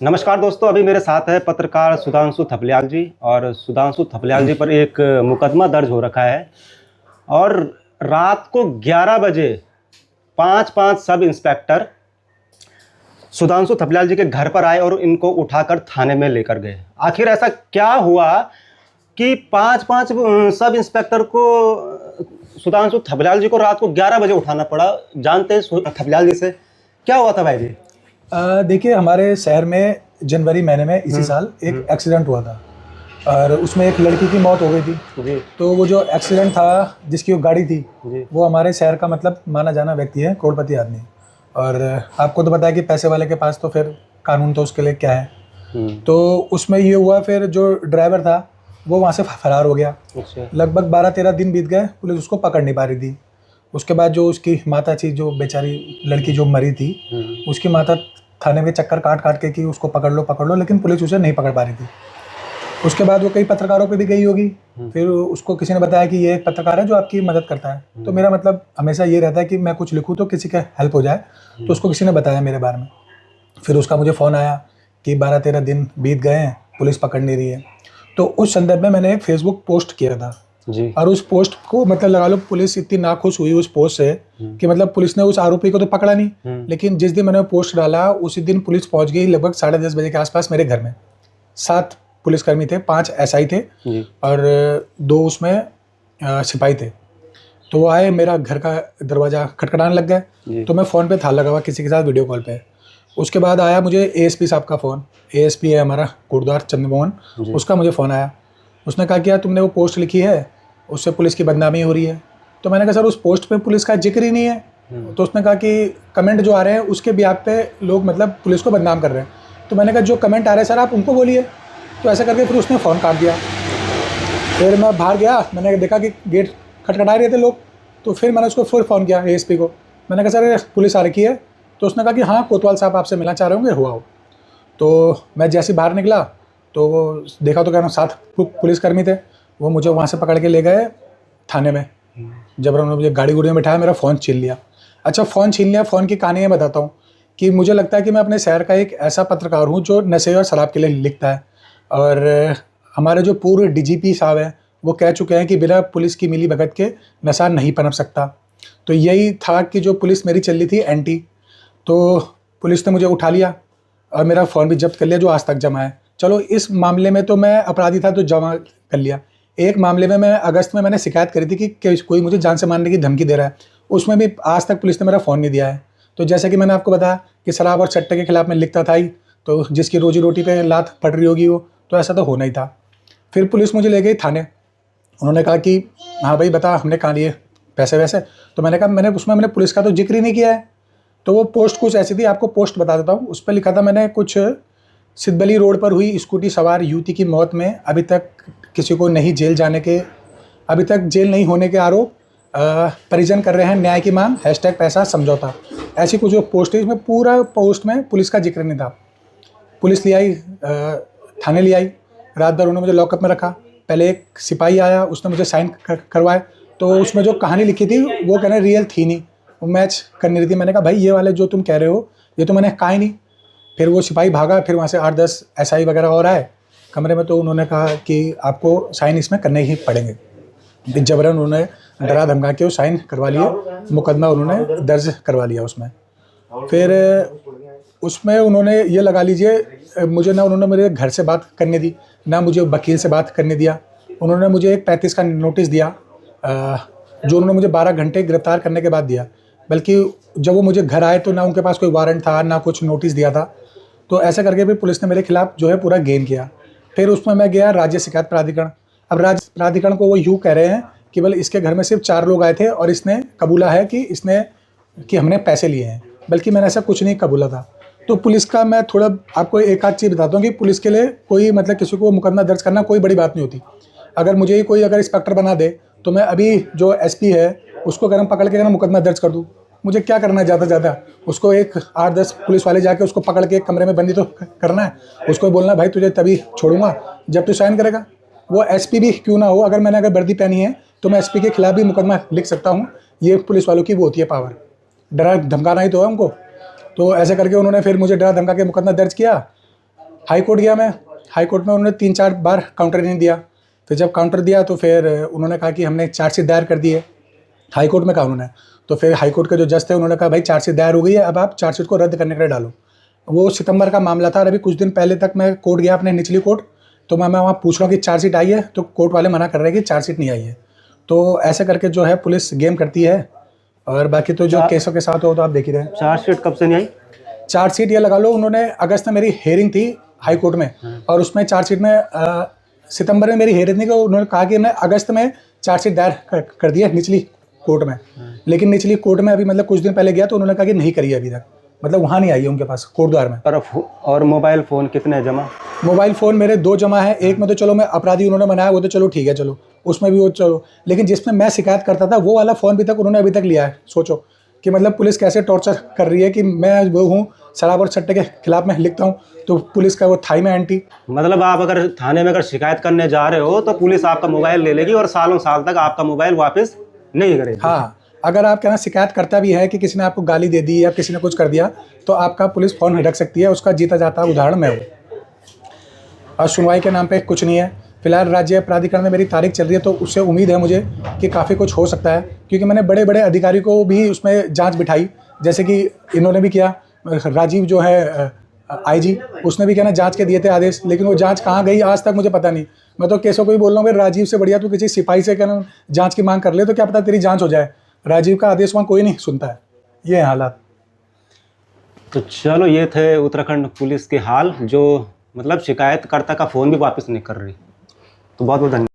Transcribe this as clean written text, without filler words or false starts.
नमस्कार दोस्तों, अभी मेरे साथ है पत्रकार सुधांशु थपलियाल जी। और सुधांशु थपलियाल जी पर एक मुकदमा दर्ज हो रखा है। और रात को 11 बजे पांच पांच सब इंस्पेक्टर सुधांशु थपलियाल जी के घर पर आए और इनको उठाकर थाने में लेकर गए। आखिर ऐसा क्या हुआ कि पांच पांच सब इंस्पेक्टर को सुधांशु थपलियाल जी को रात को 11 बजे उठाना पड़ा? जानते हैं थपलियाल जी से, क्या हुआ था भाई जी? देखिए, हमारे शहर में जनवरी महीने में इसी साल एक एक्सीडेंट हुआ था और उसमें एक लड़की की मौत हो गई थी जी। तो वो जो एक्सीडेंट था, जिसकी वो गाड़ी थी, जी। वो हमारे शहर का मतलब माना जाना व्यक्ति है, करोड़पति आदमी। और आपको तो पता है कि पैसे वाले के पास तो फिर कानून तो उसके लिए क्या है। तो उसमें ये हुआ, फिर जो ड्राइवर था वो वहाँ से फरार हो गया। लगभग 12-13 दिन बीत गए, पुलिस उसको पकड़ नहीं पा रही थी। उसके बाद जो उसकी माता थी, जो बेचारी लड़की जो मरी थी, उसकी माता थाने में चक्कर काट काट के कि उसको पकड़ लो, लेकिन पुलिस उसे नहीं पकड़ पा रही थी। उसके बाद वो कई पत्रकारों पे भी गई होगी, फिर उसको किसी ने बताया कि ये एक पत्रकार है जो आपकी मदद करता है। तो मेरा मतलब हमेशा ये रहता है कि मैं कुछ लिखूँ तो किसी का हेल्प हो जाए, तो उसको किसी ने बताया मेरे बारे में। फिर उसका मुझे फ़ोन आया कि 12-13 दिन बीत गए हैं, पुलिस पकड़ नहीं रही है। तो उस संदर्भ में मैंने एक फेसबुक पोस्ट किया था जी। और उस पोस्ट को मतलब लगा लो, पुलिस इतनी नाखुश हुई उस पोस्ट से कि मतलब पुलिस ने उस आरोपी को तो पकड़ा नहीं, लेकिन जिस दिन मैंने पोस्ट डाला उसी दिन पुलिस पहुंच गई लगभग 10:30 बजे के आसपास मेरे घर में। 7 पुलिसकर्मी थे, 5 एसआई थे और 2 उसमें सिपाही थे। तो वो आए, मेरा घर का दरवाज़ा खटखटाने लग गए। तो मैं फ़ोन पे था लगा हुआ किसी के साथ वीडियो कॉल पे। उसके बाद आया मुझे एएसपी साहब का फ़ोन। एएसपी है हमारा गुरुद्वार चंद्रमोहन, उसका मुझे फ़ोन आया। उसने कहा कि यार तुमने वो पोस्ट लिखी है, उससे पुलिस की बदनामी हो रही है। तो मैंने कहा सर, उस पोस्ट पे पुलिस का जिक्र ही नहीं है। तो उसने कहा कि कमेंट जो आ रहे हैं उसके ब्याह पे लोग मतलब पुलिस को बदनाम कर रहे हैं। तो मैंने कहा जो कमेंट आ रहे हैं सर आप उनको बोलिए। तो ऐसा करके फिर उसने फ़ोन काट दिया। फिर मैं बाहर गया, मैंने देखा कि गेट खटखटा रहे थे लोग। तो फिर मैंने उसको फिर फ़ोन किया एएसपी को। मैंने कहा सर पुलिस आ रखी है। तो उसने कहा कि हाँ कोतवाल साहब आपसे मिलना चाह रहे होंगे, हुआ हो। तो मैं जैसे बाहर निकला तो वो देखा तो क्या 7 पुलिसकर्मी थे। वो मुझे वहाँ से पकड़ के ले गए थाने में। जब उन्होंने मुझे गाड़ी में बिठाया, मेरा फ़ोन छीन लिया। अच्छा, फ़ोन छीन लिया, फ़ोन की कहानी मैं बताता हूँ कि मुझे लगता है कि मैं अपने शहर का एक ऐसा पत्रकार हूँ जो नशे और शराब के लिए लिखता है। और हमारे जो पूर्व डीजीपी साहब हैं वो कह चुके हैं कि बिना पुलिस की मिली भगत के नशा नहीं पनप सकता। तो यही था कि जो पुलिस मेरी चल रही थी एंटी, तो पुलिस ने मुझे उठा लिया और मेरा फ़ोन भी जब्त कर लिया जो आज तक जमा है। चलो इस मामले में तो मैं अपराधी था तो जमा कर लिया। एक मामले में मैं अगस्त में मैंने शिकायत करी थी कि कोई मुझे जान से मारने की धमकी दे रहा है, उसमें भी आज तक पुलिस ने मेरा फ़ोन नहीं दिया है। तो जैसे कि मैंने आपको बताया कि शराब और सट्टे के खिलाफ मैं लिखता था ही, तो जिसकी रोजी रोटी पे लात पड़ रही होगी वो, तो ऐसा तो होना ही था। फिर पुलिस मुझे ले गई थाने। उन्होंने कहा कि हाँ भाई बता, हमने कहा लिए पैसे वैसे। तो मैंने कहा मैंने पुलिस का तो जिक्र ही नहीं किया है। तो वो पोस्ट कुछ ऐसी थी, आपको पोस्ट बता देता हूँ। उस पर लिखा था मैंने कुछ, सिद्धबली रोड पर हुई स्कूटी सवार युवती की मौत में अभी तक किसी को नहीं जेल जाने के, अभी तक जेल नहीं होने के आरोप, परिजन कर रहे हैं न्याय की मांग, #पैसा समझौता। ऐसी कुछ जो पोस्ट है, इसमें पूरा पोस्ट में पुलिस का जिक्र नहीं था। पुलिस ले आई, थाने ले आई, रात भर उन्होंने मुझे लॉकअप में रखा। पहले एक सिपाही आया, उसने मुझे साइन करवाए। तो उसमें जो कहानी लिखी थी वो कहना रियल थी नहीं, वो मैच करनी रही थी। मैंने कहा भाई ये वाले जो तुम कह रहे हो ये तो मैंने कहा ही नहीं। फिर वो सिपाही भागा, फिर वहाँ से 8-10 एसआई वगैरह और आए कमरे में। तो उन्होंने कहा कि आपको साइन इसमें करने ही पड़ेंगे। फिर जबरन उन्होंने डरा धमका के वो साइन करवा लिए, मुकदमा उन्होंने दर्ज करवा लिया उसमें। फिर उसमें उन्होंने ये लगा लीजिए, मुझे ना उन्होंने मेरे घर से बात करने दी, ना मुझे वकील से बात करने दिया। उन्होंने मुझे एक 35 का नोटिस दिया, जो उन्होंने मुझे 12 घंटे गिरफ्तार करने के बाद दिया। बल्कि जब वो मुझे घर आए तो ना उनके पास कोई वारंट था, ना कुछ नोटिस दिया था। तो ऐसा करके फिर पुलिस ने मेरे खिलाफ जो है पूरा गेम किया। फिर उसमें मैं गया राज्य शिकायत प्राधिकरण। अब राज्य प्राधिकरण को वो यूँ कह रहे हैं कि बोले इसके घर में सिर्फ 4 लोग आए थे और इसने कबूला है कि हमने पैसे लिए हैं, बल्कि मैंने ऐसा कुछ नहीं कबूला था। तो पुलिस का मैं थोड़ा आपको एक आध चीज़ बताता हूँ कि पुलिस के लिए कोई मतलब किसी को मुकदमा दर्ज करना कोई बड़ी बात नहीं होती। अगर मुझे ही कोई अगर इंस्पेक्टर बना दे तो मैं अभी जो एसपी है उसको अगर हम पकड़ के अगर मुकदमा दर्ज कर दूँ, मुझे क्या करना है ज़्यादा उसको एक 8-10 पुलिस वाले जाके उसको पकड़ के एक कमरे में बंदी तो करना है। उसको बोलना भाई तुझे तभी छोड़ूंगा जब तू साइन करेगा। वो एसपी भी क्यों ना हो, अगर वर्दी पहनी है तो मैं एसपी के खिलाफ भी मुकदमा लिख सकता हूँ। ये पुलिस वालों की वो होती है पावर, डरा धमकाना ही तो है उनको। तो ऐसे करके उन्होंने फिर मुझे डरा धमका के मुकदमा दर्ज किया। हाई कोर्ट गया मैं, हाई कोर्ट में उन्होंने 3-4 बार काउंटर नहीं दिया। फिर जब काउंटर दिया तो फिर उन्होंने कहा कि हमने चार्जशीट दायर कर दी है, हाई कोर्ट में कहा उन्होंने। तो फिर हाई कोर्ट के जो जज थे उन्होंने कहा भाई चार्जशीट दायर हो गई है, अब आप चार्जशीट को रद्द करने के लिए डालो। वो सितंबर का मामला था और अभी कुछ दिन पहले तक मैं कोर्ट गया अपने निचली कोर्ट, तो मैं वहाँ पूछ रहा हूँ कि चार्जशीट आई है, तो कोर्ट वाले मना कर रहे हैं कि चार्जशीट नहीं आई है। तो ऐसे करके जो है पुलिस गेम करती है। और बाकी तो जो केसों के साथ हो तो आप देख ही रहे हैं। चार्जशीट कब से नहीं आई? चार्जशीट ये लगा लो, उन्होंने अगस्त में मेरी हेयरिंग थी हाई कोर्ट में, और उसमें चार्जशीट में सितंबर में मेरी हेयरिंग थी, तो उन्होंने कहा कि हमने अगस्त में चार्जशीट दायर कर दी है निचली कोर्ट में। लेकिन निचली कोर्ट में अभी मतलब कुछ दिन पहले गया तो उन्होंने कहा कि नहीं करी है अभी तक, मतलब वहाँ नहीं आई है उनके पास कोर्ट द्वार में। और मोबाइल फ़ोन कितने जमा? मोबाइल फ़ोन मेरे 2 जमा है। एक में तो चलो मैं अपराधी उन्होंने बनाया, वो तो चलो ठीक है, चलो उसमें भी वो चलो, लेकिन जिसमें मैं शिकायत करता था वो वाला फ़ोन भी तक उन्होंने अभी तक लिया है। सोचो कि मतलब पुलिस कैसे टॉर्चर कर रही है कि मैं वो हूँ शराब और सट्टे के खिलाफ मैं लिखता हूँ, तो पुलिस का वो थाई में एंटी। मतलब आप अगर थाने में अगर शिकायत करने जा रहे हो तो पुलिस आपका मोबाइल ले लेगी और सालों साल तक आपका मोबाइल वापस नहीं करेगी। हाँ, अगर आप कहना शिकायत करता भी है कि किसी ने आपको गाली दे दी या किसी ने कुछ कर दिया, तो आपका पुलिस फ़ोन रख सकती है। उसका जीता जाता उदाहरण मैं हूँ। और सुनवाई के नाम पे कुछ नहीं है। फिलहाल राज्य प्राधिकरण में मेरी तारीख चल रही है, तो उससे उम्मीद है मुझे कि काफ़ी कुछ हो सकता है, क्योंकि मैंने बड़े बड़े अधिकारी को भी उसमें जांच बिठाई, जैसे कि इन्होंने भी किया। राजीव जो है आईजी, उसने भी कहना जांच के दिए थे आदेश, लेकिन वो जांच कहाँ गई आज तक मुझे पता नहीं। मैं तो केसों को ही बोल रहा हूँ, राजीव से बढ़िया तो किसी सिपाही से कहना जाँच की मांग कर ले, तो क्या पता तेरी जाँच हो जाए। राजीव का आदेश वहाँ कोई नहीं सुनता है। ये है हालात। तो चलो, ये थे उत्तराखंड पुलिस के हाल, जो मतलब शिकायतकर्ता का फ़ोन भी वापस नहीं कर रही। तो बहुत बहुत धन्यवाद।